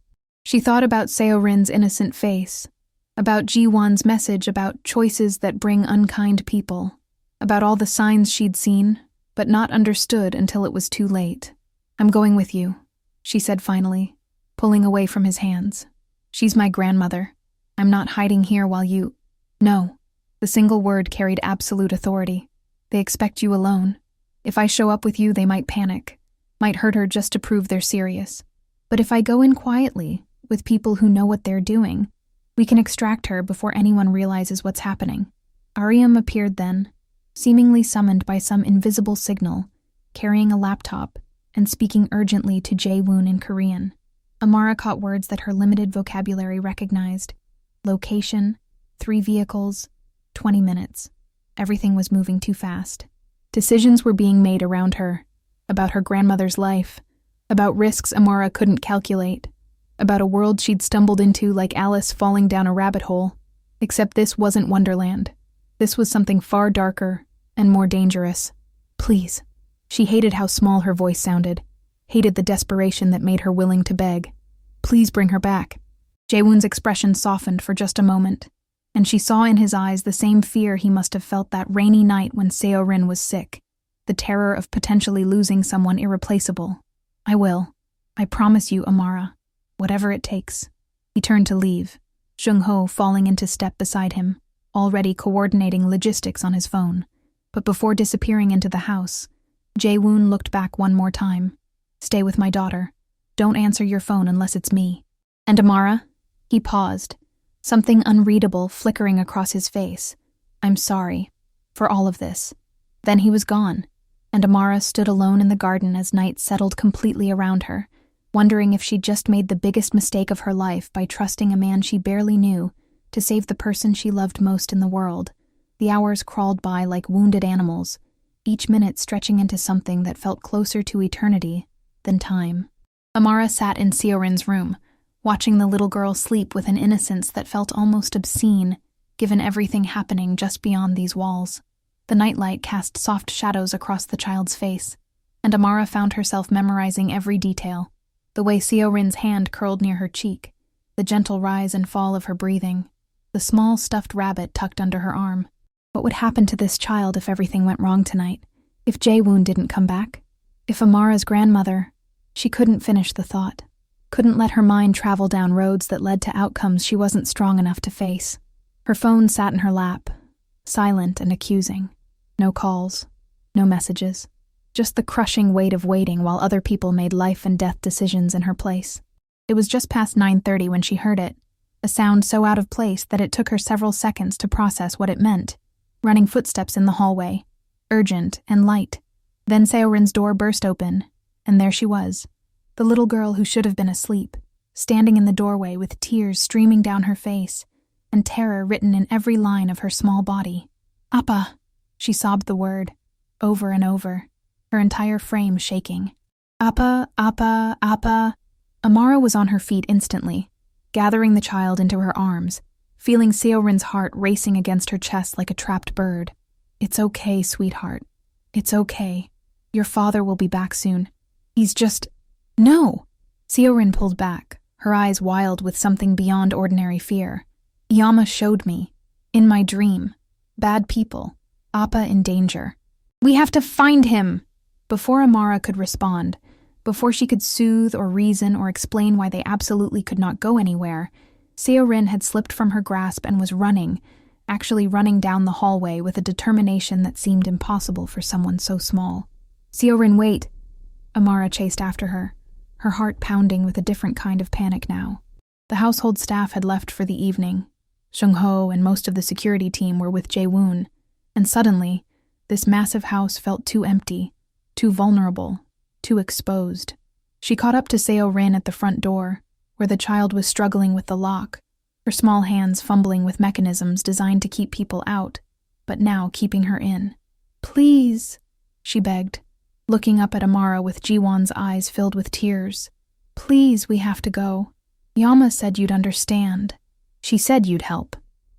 She thought about Seo-rin's innocent face, about Ji-won's message about choices that bring unkind people, about all the signs she'd seen, but not understood until it was too late. "I'm going with you," she said finally, pulling away from his hands. "She's my grandmother. I'm not hiding here while you—" "No." The single word carried absolute authority. "They expect you alone. If I show up with you, they might panic, might hurt her just to prove they're serious. But if I go in quietly, with people who know what they're doing, we can extract her before anyone realizes what's happening." Aryam appeared then, seemingly summoned by some invisible signal, carrying a laptop and speaking urgently to Jae-woon in Korean. Amara caught words that her limited vocabulary recognized. Location, 3 vehicles, 20 minutes. Everything was moving too fast. Decisions were being made around her, about her grandmother's life, about risks Amara couldn't calculate, about a world she'd stumbled into like Alice falling down a rabbit hole. Except this wasn't Wonderland. This was something far darker and more dangerous. "Please." She hated how small her voice sounded, hated the desperation that made her willing to beg. "Please bring her back." Jae-woon's expression softened for just a moment, and she saw in his eyes the same fear he must have felt that rainy night when Seo-rin was sick, the terror of potentially losing someone irreplaceable. "I will. I promise you, Amara. Whatever it takes." He turned to leave, Jung-ho falling into step beside him, already coordinating logistics on his phone. But before disappearing into the house, Jae-woon looked back one more time. "Stay with my daughter. Don't answer your phone unless it's me." "And Amara?" He paused, something unreadable flickering across his face. "I'm sorry for all of this." Then he was gone, and Amara stood alone in the garden as night settled completely around her, wondering if she'd just made the biggest mistake of her life by trusting a man she barely knew to save the person she loved most in the world. The hours crawled by like wounded animals, each minute stretching into something that felt closer to eternity than time. Amara sat in Seo-rin's room, watching the little girl sleep with an innocence that felt almost obscene, given everything happening just beyond these walls. The nightlight cast soft shadows across the child's face, and Amara found herself memorizing every detail. The way Seo-rin's hand curled near her cheek, the gentle rise and fall of her breathing, the small stuffed rabbit tucked under her arm. What would happen to this child if everything went wrong tonight? If Jae-woon didn't come back? If Amara's grandmother— She couldn't finish the thought. Couldn't let her mind travel down roads that led to outcomes she wasn't strong enough to face. Her phone sat in her lap, silent and accusing. No calls, no messages. Just the crushing weight of waiting while other people made life and death decisions in her place. It was just past 9:30 when she heard it, a sound so out of place that it took her several seconds to process what it meant. Running footsteps in the hallway, urgent and light. Then Seo-rin's door burst open, and there she was, the little girl who should have been asleep, standing in the doorway with tears streaming down her face and terror written in every line of her small body. "Appa!" She sobbed the word, over and over, her entire frame shaking. "Appa, Appa, Appa." Amara was on her feet instantly, gathering the child into her arms, feeling Seo-rin's heart racing against her chest like a trapped bird. "It's okay, sweetheart. It's okay. Your father will be back soon. He's just—" "No!" Seo-rin pulled back, her eyes wild with something beyond ordinary fear. "Yama showed me. In my dream. Bad people. Appa in danger. We have to find him!" Before Amara could respond, before she could soothe or reason or explain why they absolutely could not go anywhere, Seo-rin had slipped from her grasp and was running, actually running down the hallway with a determination that seemed impossible for someone so small. "Seo-rin, wait!" Amara chased after her, her heart pounding with a different kind of panic now. The household staff had left for the evening. Jung-ho and most of the security team were with Jae-woon, and suddenly, this massive house felt too empty, too vulnerable, too exposed. She caught up to Seo-rin at the front door, where the child was struggling with the lock, her small hands fumbling with mechanisms designed to keep people out, but now keeping her in. "Please," she begged, looking up at Amara with Ji-won's eyes filled with tears. "Please, we have to go. Yama said you'd understand. She said you'd help."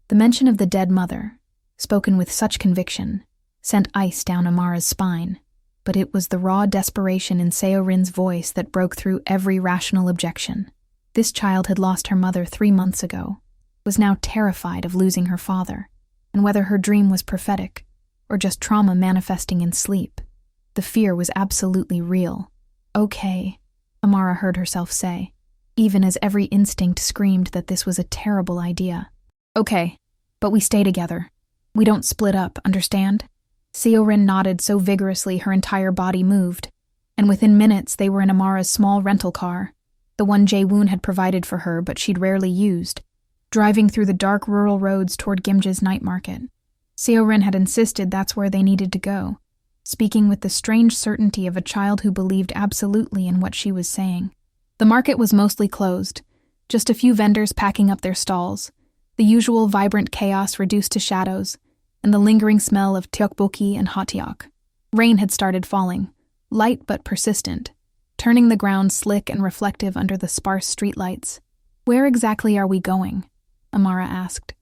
The mention of the dead mother, spoken with such conviction, sent ice down Amara's spine, but it was the raw desperation in Seo-rin's voice that broke through every rational objection. This child had lost her mother 3 months ago, was now terrified of losing her father, and whether her dream was prophetic or just trauma manifesting in sleep, the fear was absolutely real. "Okay," Amara heard herself say, even as every instinct screamed that this was a terrible idea. "Okay, but we stay together. We don't split up, understand?" Seorin nodded so vigorously her entire body moved, and within minutes they were in Amara's small rental car, the one Jae-woon had provided for her but she'd rarely used, driving through the dark rural roads toward Gimja's night market. Seorin had insisted that's where they needed to go, speaking with the strange certainty of a child who believed absolutely in what she was saying. The market was mostly closed, just a few vendors packing up their stalls, the usual vibrant chaos reduced to shadows, and the lingering smell of tteokbokki and hotteok. Rain had started falling, light but persistent, turning the ground slick and reflective under the sparse streetlights. "Where exactly are we going?" Amara asked,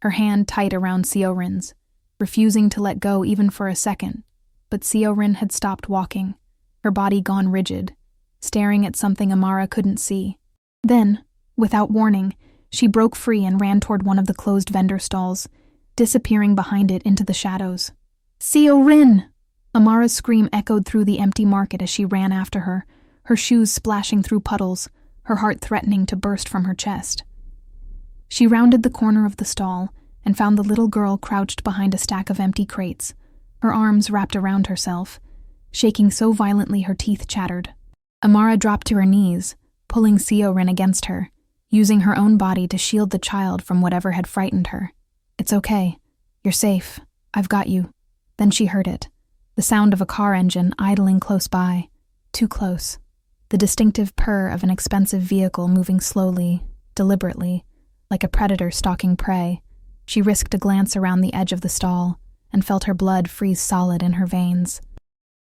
her hand tight around Seorin's, refusing to let go even for a second. But Seorin had stopped walking, her body gone rigid, staring at something Amara couldn't see. Then, without warning, she broke free and ran toward one of the closed vendor stalls, disappearing behind it into the shadows. "Seorin!" Amara's scream echoed through the empty market as she ran after her shoes splashing through puddles, her heart threatening to burst from her chest. She rounded the corner of the stall and found the little girl crouched behind a stack of empty crates, her arms wrapped around herself, shaking so violently her teeth chattered. Amara dropped to her knees, pulling Seorin against her, using her own body to shield the child from whatever had frightened her. "It's okay. You're safe. I've got you." Then she heard it, the sound of a car engine idling close by, too close, the distinctive purr of an expensive vehicle moving slowly, deliberately, like a predator stalking prey. She risked a glance around the edge of the stall and felt her blood freeze solid in her veins.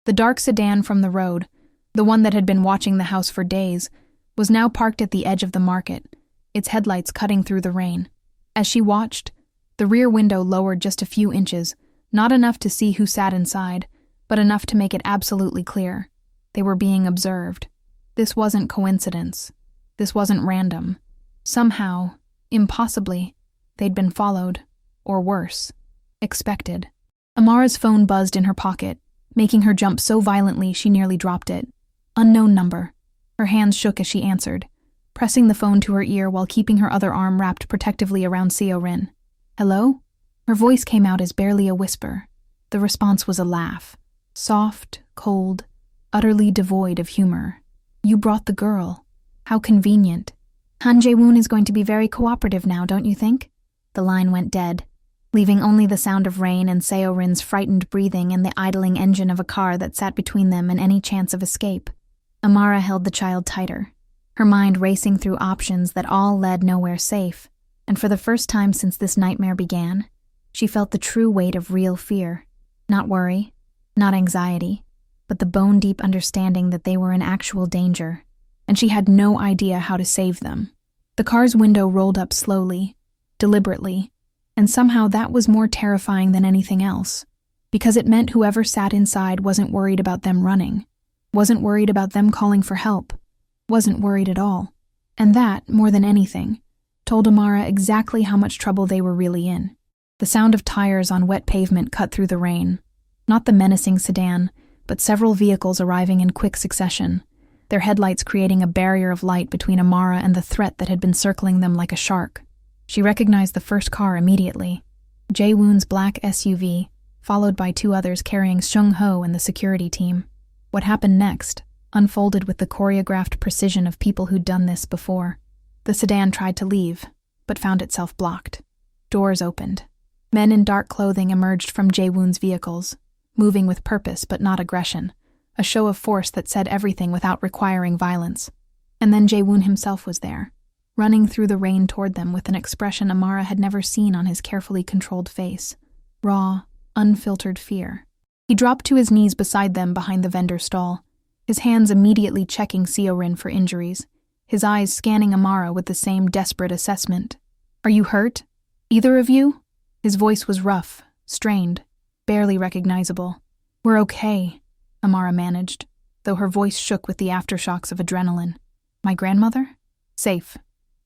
The dark sedan from the road, the one that had been watching the house for days, was now parked at the edge of the market, its headlights cutting through the rain. As she watched, the rear window lowered just a few inches, not enough to see who sat inside, but enough to make it absolutely clear. They were being observed. This wasn't coincidence. This wasn't random. Somehow, impossibly, they'd been followed, or worse, expected. Amara's phone buzzed in her pocket, making her jump so violently she nearly dropped it. Unknown number. Her hands shook as she answered, pressing the phone to her ear while keeping her other arm wrapped protectively around Seorin. "Hello?" Her voice came out as barely a whisper. The response was a laugh, soft, cold, utterly devoid of humor. "You brought the girl. How convenient. Han Jae-woon is going to be very cooperative now, don't you think?" The line went dead, leaving only the sound of rain and Seorin's frightened breathing and the idling engine of a car that sat between them and any chance of escape. Amara held the child tighter, her mind racing through options that all led nowhere safe, and for the first time since this nightmare began, she felt the true weight of real fear. Not worry, not anxiety, but the bone-deep understanding that they were in actual danger, and she had no idea how to save them. The car's window rolled up slowly, deliberately, and somehow that was more terrifying than anything else, because it meant whoever sat inside wasn't worried about them running, wasn't worried about them calling for help, wasn't worried at all. And that, more than anything, told Amara exactly how much trouble they were really in. The sound of tires on wet pavement cut through the rain. Not the menacing sedan, but several vehicles arriving in quick succession, their headlights creating a barrier of light between Amara and the threat that had been circling them like a shark. She recognized the first car immediately. Jae-woon's black SUV, followed by 2 others carrying Sung-ho and the security team. What happened next unfolded with the choreographed precision of people who'd done this before. The sedan tried to leave, but found itself blocked. Doors opened. Men in dark clothing emerged from Jae-woon's vehicles, moving with purpose but not aggression, a show of force that said everything without requiring violence. And then Jae-woon himself was there, running through the rain toward them with an expression Amara had never seen on his carefully controlled face. Raw, unfiltered fear. He dropped to his knees beside them behind the vendor stall, his hands immediately checking Seorin for injuries, his eyes scanning Amara with the same desperate assessment. "Are you hurt? Either of you?" His voice was rough, strained, barely recognizable. "We're okay," Amara managed, though her voice shook with the aftershocks of adrenaline. "My grandmother?" Safe.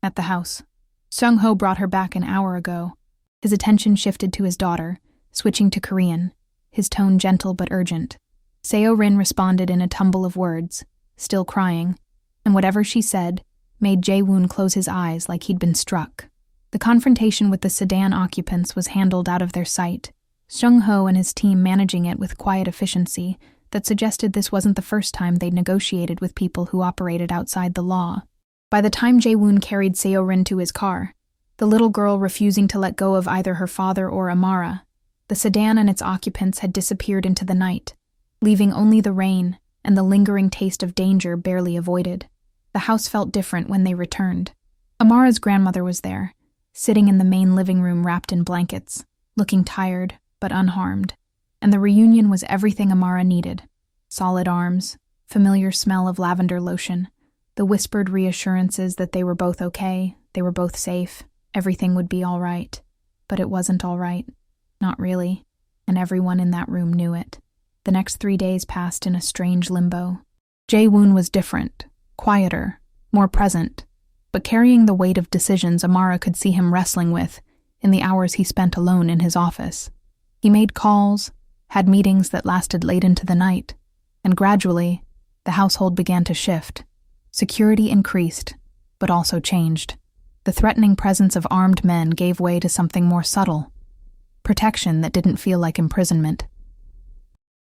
At the house. Sung-ho brought her back an hour ago. His attention shifted to his daughter, switching to Korean, his tone gentle but urgent. Seo-rin responded in a tumble of words, still crying, and whatever she said made Jae-woon close his eyes like he'd been struck. The confrontation with the sedan occupants was handled out of their sight, Sung-ho and his team managing it with quiet efficiency that suggested this wasn't the first time they'd negotiated with people who operated outside the law. By the time Jae-woon carried Seo-rin to his car, the little girl refusing to let go of either her father or Amara, the sedan and its occupants had disappeared into the night, leaving only the rain and the lingering taste of danger barely avoided. The house felt different when they returned. Amara's grandmother was there, sitting in the main living room wrapped in blankets, looking tired but unharmed, and the reunion was everything Amara needed. Solid arms, familiar smell of lavender lotion, the whispered reassurances that they were both okay, they were both safe, everything would be all right. But it wasn't all right. Not really, and everyone in that room knew it. The next 3 days passed in a strange limbo. Jae-woon was different, quieter, more present, but carrying the weight of decisions Amara could see him wrestling with in the hours he spent alone in his office. He made calls, had meetings that lasted late into the night, and gradually, the household began to shift. Security increased, but also changed. The threatening presence of armed men gave way to something more subtle, protection that didn't feel like imprisonment.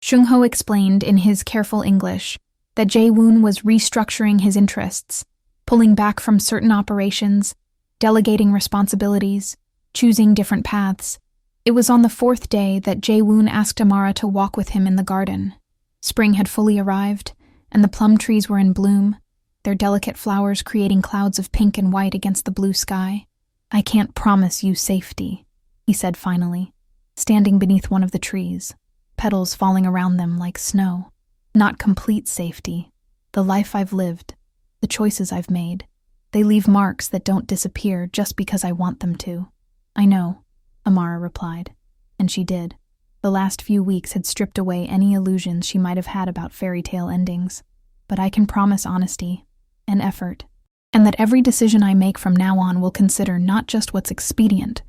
Sung-ho explained in his careful English that Jae-woon was restructuring his interests, pulling back from certain operations, delegating responsibilities, choosing different paths. It was on the 4th day that Jae-woon asked Amara to walk with him in the garden. Spring had fully arrived, and the plum trees were in bloom, their delicate flowers creating clouds of pink and white against the blue sky. "I can't promise you safety," he said finally, standing beneath one of the trees, petals falling around them like snow. "Not complete safety. The life I've lived, the choices I've made, they leave marks that don't disappear just because I want them to." "I know," Amara replied, and she did. The last few weeks had stripped away any illusions she might have had about fairy tale endings. "But I can promise honesty and effort, and that every decision I make from now on will consider not just what's expedient,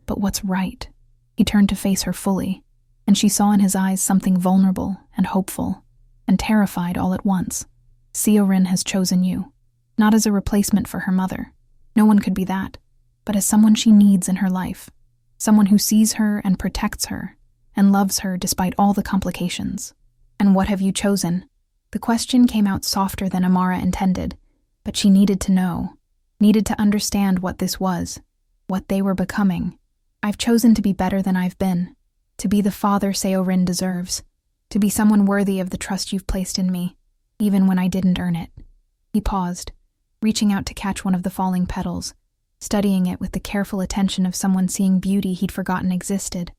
but what's right." He turned to face her fully, and she saw in his eyes something vulnerable and hopeful and terrified all at once. "Seo-rin has chosen you, not as a replacement for her mother. No one could be that, but as someone she needs in her life, someone who sees her and protects her and loves her despite all the complications." "And what have you chosen?" The question came out softer than Amara intended, but she needed to know, needed to understand what this was, what they were becoming. "I've chosen to be better than I've been, to be the father Seo-rin deserves, to be someone worthy of the trust you've placed in me, even when I didn't earn it." He paused, reaching out to catch one of the falling petals, studying it with the careful attention of someone seeing beauty he'd forgotten existed.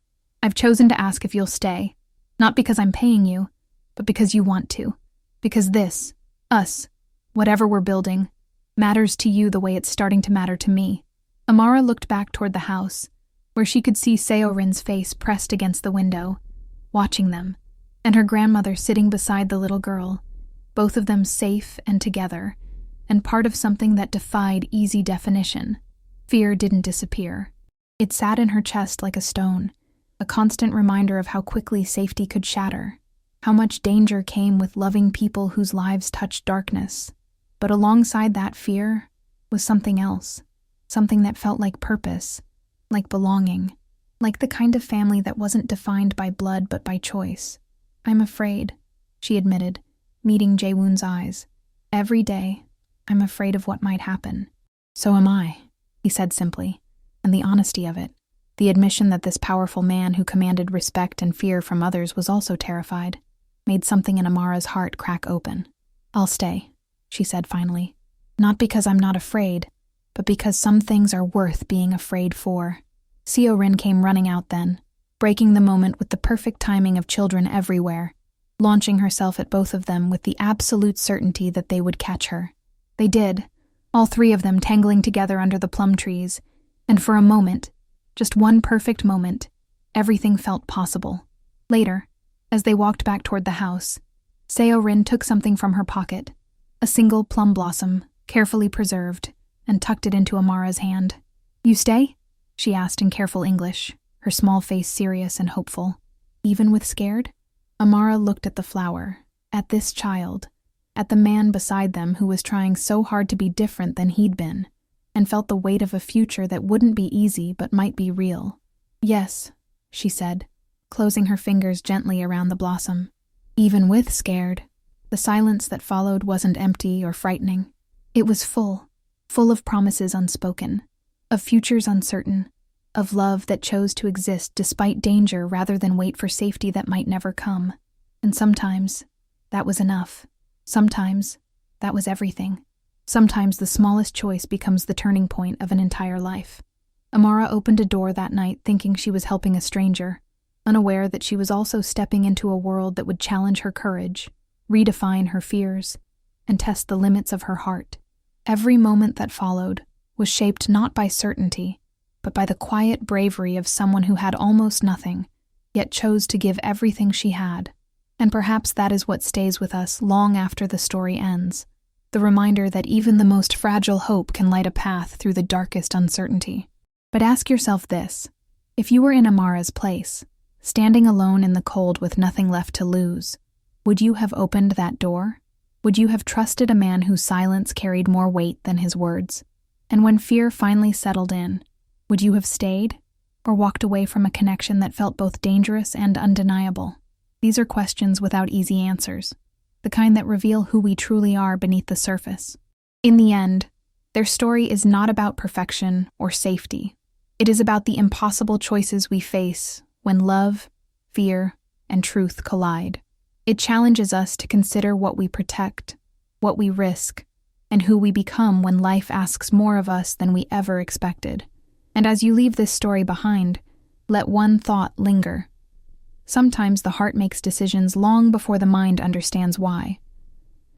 "I've chosen to ask if you'll stay, not because I'm paying you, but because you want to. Because this, us, whatever we're building, matters to you the way it's starting to matter to me." Amara looked back toward the house, where she could see Seo-rin's face pressed against the window, watching them, and her grandmother sitting beside the little girl, both of them safe and together, and part of something that defied easy definition. Fear didn't disappear. It sat in her chest like a stone, a constant reminder of how quickly safety could shatter, how much danger came with loving people whose lives touched darkness. But alongside that fear was something else, something that felt like purpose, like belonging, like the kind of family that wasn't defined by blood but by choice. "I'm afraid," she admitted, meeting Jae-woon's eyes. "Every day, I'm afraid of what might happen." "So am I," he said simply, and the honesty of it, the admission that this powerful man who commanded respect and fear from others was also terrified, made something in Amara's heart crack open. "I'll stay," she said finally. "Not because I'm not afraid, but because some things are worth being afraid for." Seo-rin came running out then, breaking the moment with the perfect timing of children everywhere, launching herself at both of them with the absolute certainty that they would catch her. They did, all 3 of them tangling together under the plum trees, and for a moment, just one perfect moment, everything felt possible. Later, as they walked back toward the house, Seo-rin took something from her pocket, a single plum blossom, carefully preserved, and tucked it into Amara's hand. "You stay?" she asked in careful English, her small face serious and hopeful. "Even with scared?" Amara looked at the flower, at this child, at the man beside them who was trying so hard to be different than he'd been, and felt the weight of a future that wouldn't be easy but might be real. "Yes," she said, closing her fingers gently around the blossom. Even with scared, the silence that followed wasn't empty or frightening. It was full of promises unspoken, of futures uncertain, of love that chose to exist despite danger rather than wait for safety that might never come. And sometimes, that was enough. Sometimes, that was everything. Sometimes the smallest choice becomes the turning point of an entire life. Amara opened a door that night thinking she was helping a stranger, unaware that she was also stepping into a world that would challenge her courage, redefine her fears, and test the limits of her heart. Every moment that followed was shaped not by certainty, but by the quiet bravery of someone who had almost nothing, yet chose to give everything she had. And perhaps that is what stays with us long after the story ends, the reminder that even the most fragile hope can light a path through the darkest uncertainty. But ask yourself this: if you were in Amara's place, standing alone in the cold with nothing left to lose, would you have opened that door? Would you have trusted a man whose silence carried more weight than his words? And when fear finally settled in, would you have stayed, or walked away from a connection that felt both dangerous and undeniable? These are questions without easy answers, the kind that reveal who we truly are beneath the surface. In the end, their story is not about perfection or safety. It is about the impossible choices we face when love, fear, and truth collide. It challenges us to consider what we protect, what we risk, and who we become when life asks more of us than we ever expected. And as you leave this story behind, let one thought linger. Sometimes the heart makes decisions long before the mind understands why.